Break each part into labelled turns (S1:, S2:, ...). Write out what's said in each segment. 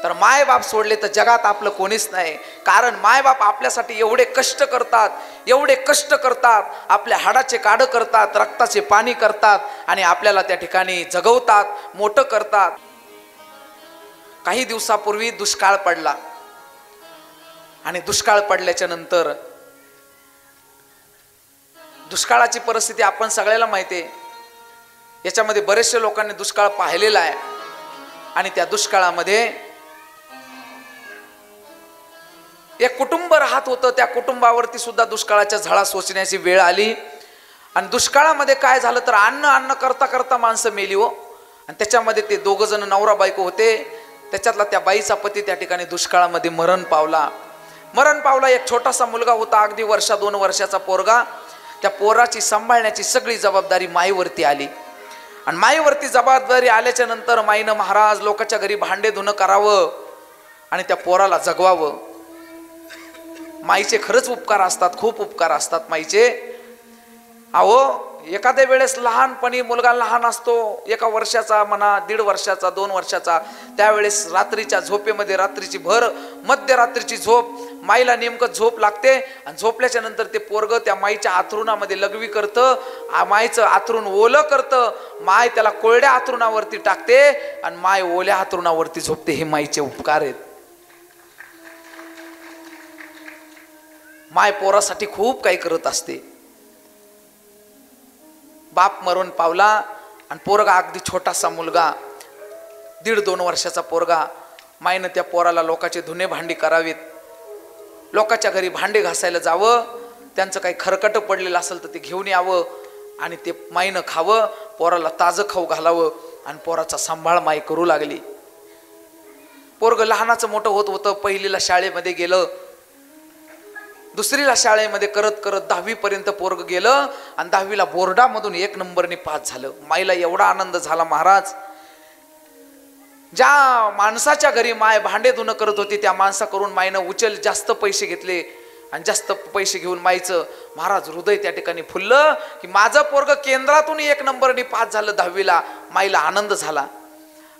S1: तर मायबाप सोडले तर जगात आपलं कोणीच नाही. कारण मायबाप आपल्यासाठी एवढे कष्ट करतात, एवढे कष्ट करतात, आपल्या हाडाचे काढ करतात, रक्ताचे पाणी करतात आणि आपल्याला त्या ठिकाणी जगवतात, मोठं करतात. काही दिवसापूर्वी दुष्काळ पडला आणि दुष्काळ पडल्याच्या नंतर दुष्काळाची परिस्थिती आपण सगळ्याला माहिती आहे. याच्यामध्ये बरेचशे लोकांनी दुष्काळ पाहिलेला आहे आणि त्या दुष्काळामध्ये एक कुटुंब राहत होतं. त्या कुटुंबावरती सुद्धा दुष्काळाच्या झळा सोचण्याची वेळ आली आणि दुष्काळामध्ये काय झालं तर अन्न करता करता माणसं मेली हो. आणि त्याच्यामध्ये ते दोघ जण नवरा बायको होते. त्याच्यातला त्या बाईचा पती त्या ठिकाणी दुष्काळामध्ये मरण पावला. एक छोटासा मुलगा होता, अगदी 1-2 वर्षाचा पोरगा. त्या पोराची सांभाळण्याची सगळी जबाबदारी माईवरती आली आणि माईवरती जबाबदारी आल्याच्या नंतर माईनं महाराज लोकांच्या घरी भांडे धुणं करावं आणि त्या पोराला जगवावं. माईचे खरंच उपकार असतात, खूप उपकार असतात माईचे. अहो एखाद्या वेळेस लहानपणी मुलगा लहान असतो, 1 वर्षाचा म्हणा, 1.5 वर्षाचा, 2 वर्षाचा, त्यावेळेस रात्रीच्या झोपेमध्ये रात्रीची भर मध्यरात्रीची झोप, माईला नेमकं झोप लागते आणि झोपल्याच्या नंतर ते पोरग त्या माईच्या आथरुणामध्ये लघवी करतं, माईचं आथरून ओलं करतं, माय त्याला कोरड्या आथरुणावरती टाकते आणि माय ओल्या आथरुणावरती झोपते. हे माईचे उपकार आहेत. माय पोरासाठी खूप काही करत असते. बाप मरून पावला आणि पोरगा अगदी छोटासा मुलगा, 1.5-2 वर्षाचा पोरगा. माईनं त्या पोराला लोकांचे धुणे भांडी करावीत, लोकांच्या घरी भांडे घासायला जावं, त्यांचं काही खरकट पडलेलं असेल तर ते घेऊन यावं आणि ते माईनं खावं, पोराला ताजं खाऊ घालावं आणि पोराचा सांभाळ माई करू लागली. पोरग लहानाचं मोठं होत होतं. 1लीला शाळेमध्ये गेलं, 2रीला शाळेमध्ये करत करत 10वी पर्यंत पोरग गेलं आणि 10वीला बोर्डामधून 1 नंबरने पास झालं. माईला एवढा आनंद झाला महाराज. ज्या माणसाच्या घरी माय भांडे धुणं करत होती त्या माणसाकडून माईनं जास्त पैसे घेतले आणि जास्त पैसे घेऊन माईचं महाराज हृदय त्या ठिकाणी फुललं की माझं पोरग केंद्रातून 1 नंबरने पास झालं 10वीला. माईला आनंद झाला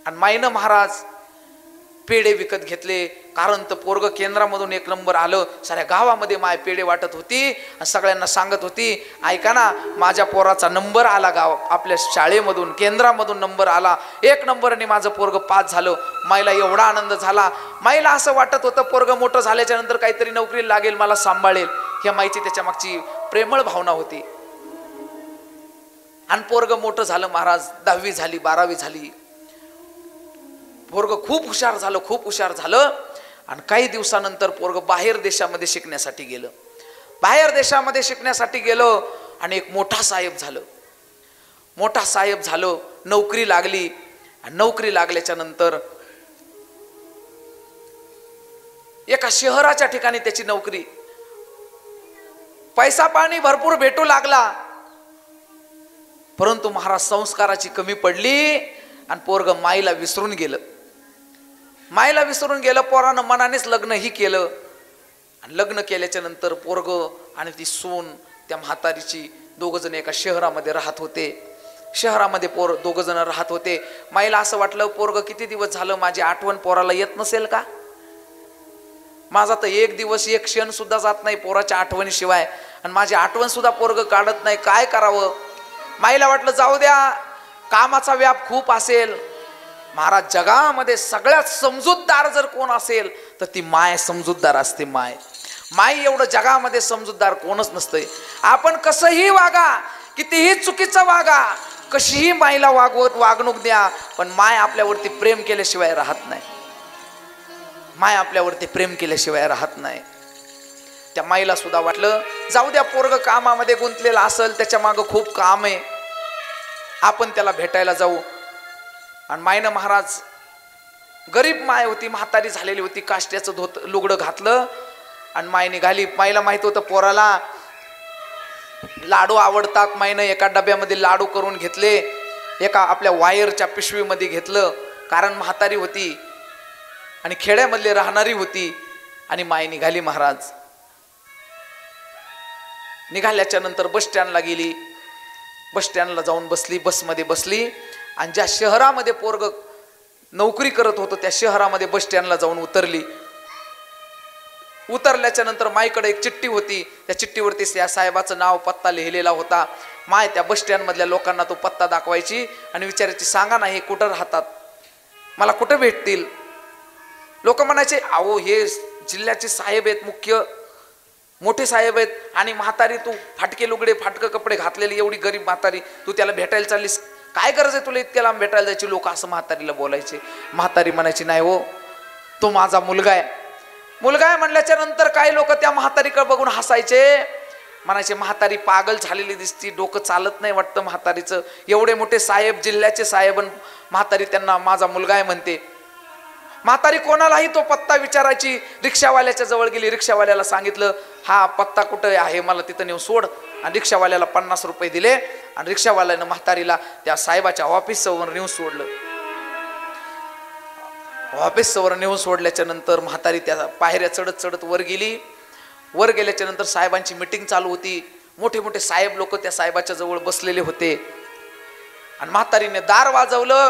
S1: आणि माईनं महाराज पेढे विकत घेतले. कारण तर पोरग केंद्रामधून 1 नंबर आलं. साऱ्या गावामध्ये माय पेढे वाटत होती आणि सगळ्यांना सांगत होती, ऐका ना, माझ्या पोराचा नंबर आला, गाव आपल्या शाळेमधून केंद्रामधून नंबर आला, 1 नंबरने माझं पोरग पास झालं. माईला एवढा आनंद झाला. माईला असं वाटत होतं पोरग मोठं झाल्याच्या नंतर काहीतरी नोकरीला लागेल, मला सांभाळेल. ह्या माईची त्याच्या मागची प्रेमळ भावना होती. आणि पोरग मोठं झालं महाराज. 10वी झाली, 12वी झाली. पोरग खूप हुशार झालं आणि काही दिवसानंतर पोरग बाहेर देशामध्ये शिकण्यासाठी गेलं आणि एक मोठा साहेब झालं. नोकरी लागली आणि नोकरी लागल्याच्या नंतर एका शहराच्या ठिकाणी त्याची नोकरी, पैसा पाणी भरपूर भेटू लागला. परंतु महाराज संस्काराची कमी पडली आणि पोरग माईला विसरून गेलं. पोरानं मनानेच लग्नही केलं आणि लग्न केल्याच्या नंतर पोरग आणि ती सून त्या म्हातारीची 2 जण एका शहरामध्ये राहत होते. माईला असं वाटलं पोरग किती दिवस झालं माझी आठवण पोराला येत नसेल का. माझा तर 1 दिवस 1 क्षण सुद्धा जात नाही पोराच्या आठवणीशिवाय आणि माझी आठवण सुद्धा पोरग काढत नाही, काय करावं. माईला वाटलं जाऊ द्या, कामाचा व्याप खूप असेल. महाराज जगामध्ये सगळ्यात समजूतदार जर कोण असेल तर ती माय समजूतदार असते. माय एवढं जगामध्ये समजूतदार कोणच नसतंय. आपण कसंही वागा, कितीही चुकीचं वागा, कशीही माईला वागणूक द्या, पण माय आपल्यावरती प्रेम केल्याशिवाय राहत नाही. त्या माईला सुद्धा वाटलं जाऊ द्या, पोरग कामामध्ये गुंतलेला असेल, त्याच्या मागं खूप काम आहे, आपण त्याला भेटायला जाऊ. आणि मायनं महाराज गरीब माय होती, म्हातारी झालेली होती, काष्ट्याचं लुगडं घातलं आणि माय निघाली. माईला माहित होतं पोराला लाडू आवडतात. माईनं एका डब्यामध्ये लाडू करून घेतले, एका आपल्या वायरच्या पिशवीमध्ये घेतलं, कारण म्हातारी होती आणि खेड्यामधली राहणारी होती. आणि माय निघाली महाराज. निघाल्याच्या नंतर बस स्टँडला गेली. बस स्टँडला जाऊन बसली, बसमध्ये बसली आणि ज्या शहरामध्ये पोरग नोकरी करत होतो त्या शहरामध्ये बस स्टँडला जाऊन उतरली. उतरल्याच्या नंतर माईकडे एक चिठ्ठी होती. त्या चिठ्ठीवरती त्या साहेबाचं नाव पत्ता लिहिलेला होता. माय त्या बस स्टँड मधल्या लोकांना तो पत्ता दाखवायची आणि विचारायची, सांगा ना हे कुठं राहतात, मला कुठं भेटतील. लोक म्हणायचे, अहो हे जिल्ह्याचे साहेब आहेत, मुख्य मोठे साहेब आहेत, आणि म्हातारी तू फाटके लुगडे फाटके कपडे घातलेली एवढी गरीब म्हातारी, तू त्याला भेटायला चाललीस, काय गरज आहे तुला इतक्या लांब भेटायला जायची. लोक असं म्हातारीला बोलायचे. म्हातारी म्हणायची, नाही हो तो माझा मुलगा आहे. मुलगा आहे म्हणल्याच्या नंतर काही लोक त्या म्हातारीकडे बघून हसायचे, म्हणायचे म्हातारी पागल झालेली दिसती, डोकं चालत नाही वाटतं म्हातारीचं, एवढे मोठे साहेब जिल्ह्याचे साहेब म्हातारी त्यांना माझा मुलगा आहे म्हणते. म्हातारी कोणालाही तो पत्ता विचारायची. रिक्षावाल्याच्या जवळ गेली, रिक्षावाल्याला सांगितलं हा पत्ता कुठं आहे, मला तिथं नेऊन सोड. आणि रिक्षावाल्याला 50 रुपये दिले आणि रिक्षावाल्यानं म्हातारीला त्या साहेबाच्या ऑफिसवर नेऊन सोडलं. ऑफिसवर नेऊन सोडल्याच्या नंतर म्हातारी त्या पायऱ्या चढत चढत वर गेली. वर गेल्याच्या नंतर साहेबांची मीटिंग चालू होती. मोठे मोठे साहेब लोक त्या साहेबाच्या जवळ बसलेले होते. आणि म्हातारीने दार वाजवलं.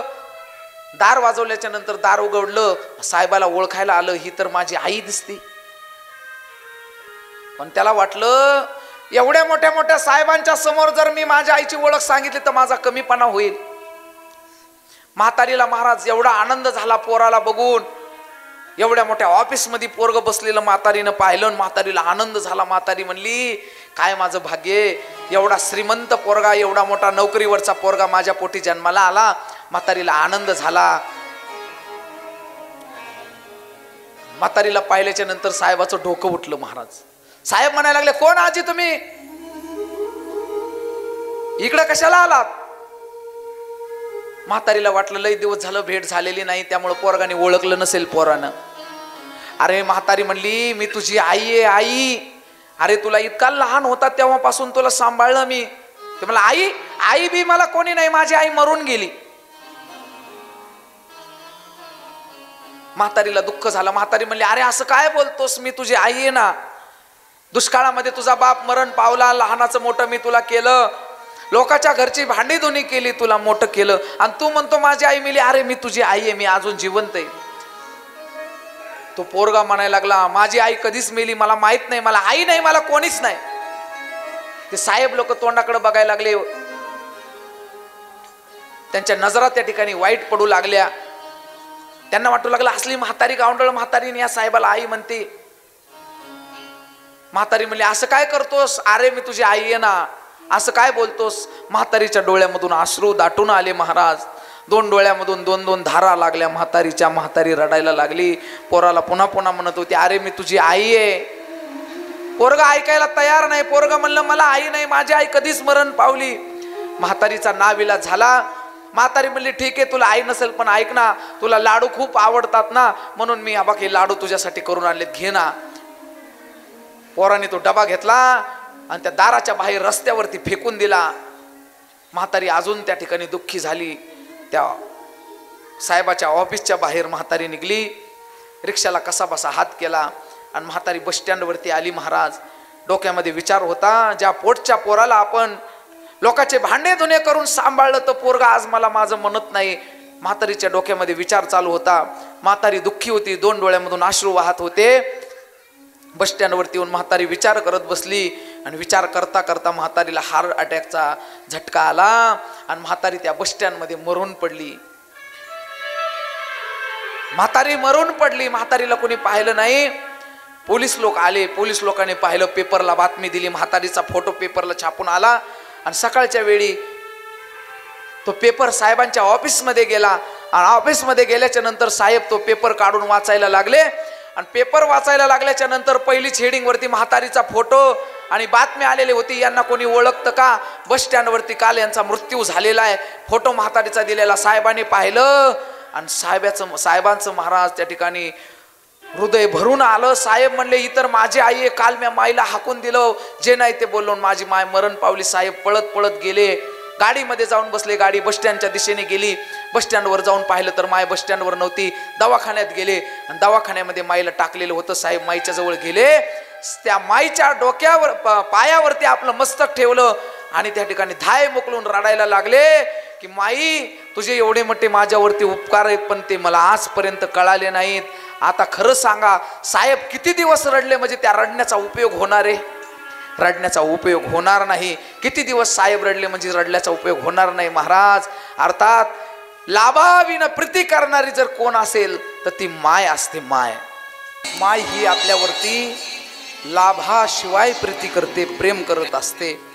S1: दार वाजवल्याच्या नंतर दार उघडलं. साहेबाला ओळखायला आलं, ही तर माझी आई दिसते. पण त्याला वाटलं एवढ्या मोठ्या मोठ्या साहेबांच्या समोर जर मी माझ्या आईची ओळख सांगितली तर माझा कमीपणा होईल. म्हातारीला महाराज एवढा आनंद झाला पोराला बघून. एवढ्या मोठ्या ऑफिस मध्ये पोरग बसलेलं म्हातारीनं पाहिलं. म्हातारीला आनंद झाला. म्हातारी म्हणली, काय माझं भाग्य, एवढा श्रीमंत पोरगा, एवढा मोठा नोकरीवरचा पोरगा माझ्या पोटी जन्माला आला. म्हातारीला आनंद झाला. म्हातारीला पाहिल्याच्या नंतर साहेबाचं डोकं उठलं. महाराज साहेब म्हणायला लागले, कोण आजी तुम्ही, इकडे कशाला आलात. म्हातारीला वाटलं लई दिवस झालं भेट झालेली नाही, त्यामुळे पोरगाने ओळखलं नसेल पोरानं. अरे म्हातारी म्हणली, मी तुझी आई आहे आई. अरे तुला इतका लहान होता तेव्हापासून तुला सांभाळलं मी. ते मला आई आई बी मला कोणी नाही, माझी आई मरून गेली. म्हातारीला दुःख झालं. म्हातारी म्हणली, अरे असं काय बोलतोस, मी तुझी आई आहे ना. दुष्काळामध्ये तुझा बाप मरण पावला, लहानाचं मोठं मी तुला केलं, लोकांच्या घरची भांडी धुणी केली, तुला मोठं केलं, आणि तू म्हणतो माझी आई मेली. अरे मी तुझी आई आहे, मी अजून जिवंत आहे. तो पोरगा म्हणायला लागला, माझी आई कधीच मेली, मला माहित नाही, मला आई नाही, मला कोणीच नाही. ते साहेब लोक तोंडाकडे बघायला लागले. त्यांच्या नजरा त्या ठिकाणी वाईट पडू लागल्या. त्यांना वाटू लागलं असली म्हातारी गावंडळ म्हातारीने या साहेबाला आई म्हणते. म्हातारी म्हणली, असं काय करतोस, अरे मी तुझी आई आहे ना, असं काय बोलतोस. म्हातारीच्या डोळ्यामधून अश्रू दाटून आले. महाराज दोन डोळ्यामधून दोन दोन धारा लागल्या म्हातारीच्या. म्हातारी रडायला लागली. पोराला पुन्हा पुन्हा म्हणत होती, अरे मी तुझी आई आहे. पोरगा ऐकायला तयार नाही. पोरगा म्हणलं, मला आई नाही, माझी आई कधीच मरण पावली. म्हातारीचा नाविलाज झाला. म्हातारी म्हणली, ठीक आहे तुला आई नसेल पण ऐक ना, तुला लाडू खूप आवडतात ना, म्हणून मी हे लाडू तुझ्यासाठी करून आणलेत, घे ना. पोराने तो डबा घेतला आणि त्या दाराच्या बाहेर रस्त्यावरती फेकून दिला. म्हातारी अजून त्या ठिकाणी दुःखी झाली. त्या साहेबाच्या ऑफिसच्या बाहेर म्हातारी निघली. रिक्षाला कसा बसा हात केला आणि म्हातारी बस स्टँडवरती आली. महाराज डोक्यामध्ये विचार होता, ज्या पोटच्या पोराला आपण लोकांचे भांडे धुणे करून सांभाळलं तर पोरगा आज मला माझं म्हणत नाही. म्हातारीच्या डोक्यामध्ये विचार चालू होता. म्हातारी दुःखी होती. दोन डोळ्यामधून अश्रू वाहत होते. बस स्टँडवरती येऊन म्हातारी विचार करत बसली आणि विचार करता करता म्हातारीला हार्ट अटॅकचा झटका आला आणि म्हातारी त्या बस स्टँडमध्ये मरून पडली. म्हातारी मरून पडली. म्हातारीला कोणी पाहिलं नाही. पोलीस लोक आले. पोलीस लोकांनी पाहिलं, पेपरला बातमी दिली. म्हातारीचा फोटो पेपरला छापून आला आणि सकाळच्या वेळी तो पेपर साहेबांच्या ऑफिसमध्ये गेला आणि ऑफिसमध्ये गेल्याच्या नंतर साहेब तो पेपर काढून वाचायला लागले आणि पेपर वाचायला लागल्याच्या नंतर पहिलीच हेडिंग वरती म्हातारीचा फोटो आणि बातमी आलेली होती, यांना कोणी ओळखतं का, बस स्टँड वरती काल यांचा मृत्यू झालेला आहे. फोटो म्हातारीचा दिलेला साहेबांनी पाहिलं आणि साहेबांचं महाराज त्या ठिकाणी हृदय भरून आलं. साहेब म्हणले, ही तर माझी आई आहे, काल मी माईला हाकून दिलं, जे नाही ते बोललो, माझी माय मरण पावली. साहेब पळत पळत गेले. गाडीमध्ये जाऊन बसले. गाडी बस स्टँडच्या दिशेने गेली. बस स्टँडवर जाऊन पाहिलं तर माय बस स्टँडवर नव्हती. दवाखान्यात गेले आणि दवाखान्यामध्ये माईला टाकलेलं होतं. साहेब माईच्या जवळ गेले. त्या माईच्या डोक्यावर पायावरती आपलं मस्तक ठेवलं आणि त्या ठिकाणी धाय मोकलून रडायला लागले की माई तुझे एवढे मोठे माझ्यावरती उपकार आहेत पण ते मला आजपर्यंत कळाले नाहीत. आता खरं सांगा साहेब किती दिवस रडले म्हणजे त्या रडण्याचा उपयोग होणार आहे? रडण्याचा उपयोग होणार नाही. किती दिवस साहेब रडले म्हणजे रडल्याचा उपयोग होणार नाही महाराज. अर्थात लाभाविना प्रीती करणारी जर कोण असेल तर ती माय असते. माय ही आपल्यावरती लाभाशिवाय प्रीती करते, प्रेम करत असते.